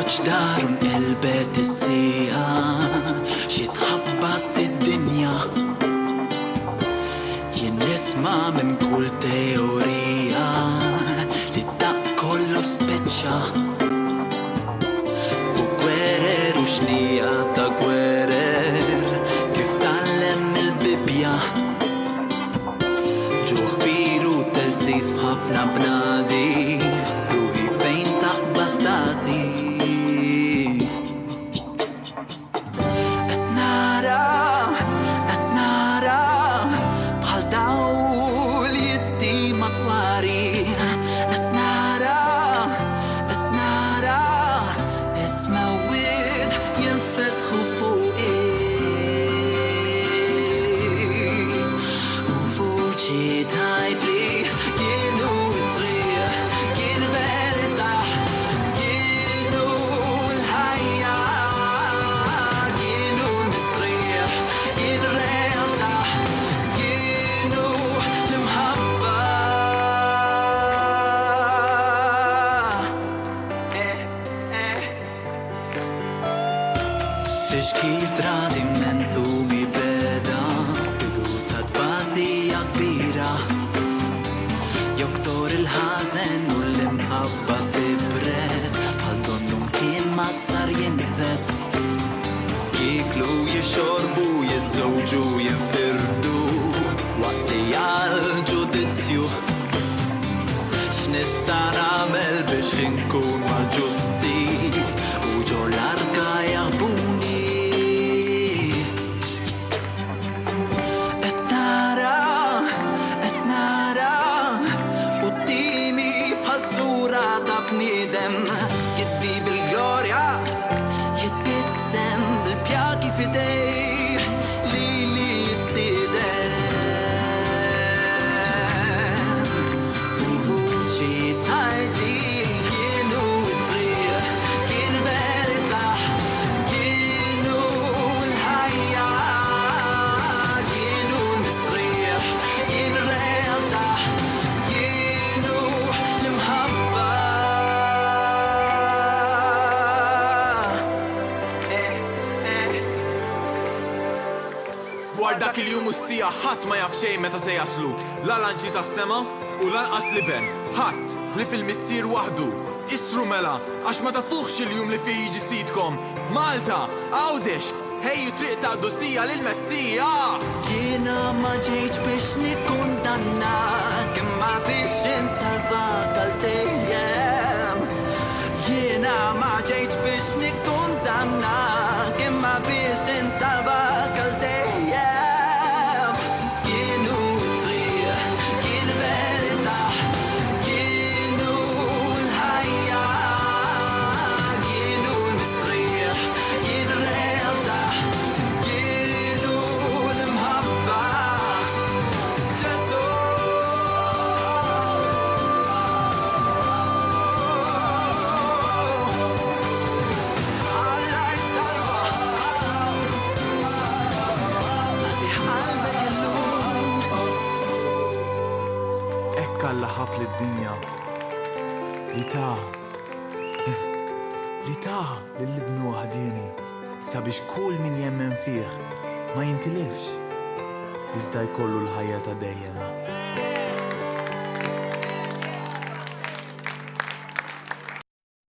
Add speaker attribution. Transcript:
Speaker 1: جدار انقلبت السيئة، شي تخبط الدنيا ينسمع من كل تيوريا، للدق كله سبتشا فوق ورر وشنيقة تقورر كيف تعلم البيبيا، جوع كبير وتزيز بخفنا بنادي روحي فين تقبطاتي. Txkil tradimentu mi beda Kedutat badija kbira Joktor il-ħazen u l-imħabba tibred Bħal donnum kien massar jinfed Jiklu, jixorbu, jizzowġu, jinfirdu Waqt li għal-ġudizzju X'nista' nagħmel biex inkun mal-ġusti U ġor l-arka jaħbuni bniedem jitbi bil-glorja jitbissem bil-pjagi fidej li jistidem u vuċi tajdi kienu it-triq kien veritaħ kienu l-ħajja kienu l-mistriħ kien realtà kienu l-imħabba
Speaker 2: Dwar dak il-jum u s-sija ħadd ma jaf xejn meta se jaslu la lanċi tas-sema u lanqas liben ħadd li fil-missier waħdu isru mela għax ma tafuħx il-jum li fih jiġi sidkom Malta, Għawdex, ħejju triq ta' dossija lil-Messija
Speaker 1: Jiena ma ġejtx biex nikkundannak imma biex insalvak għal dejjem Jiena ma ġejtx biex nikkundannak imma biex insalvak għal dejjem
Speaker 2: Alla ħab lid-dinja li ta' lill-ibnu ħadieni sabiex kull min jemmen fih ma jintilifx iżda jkollu l-ħajja ta' dejjem.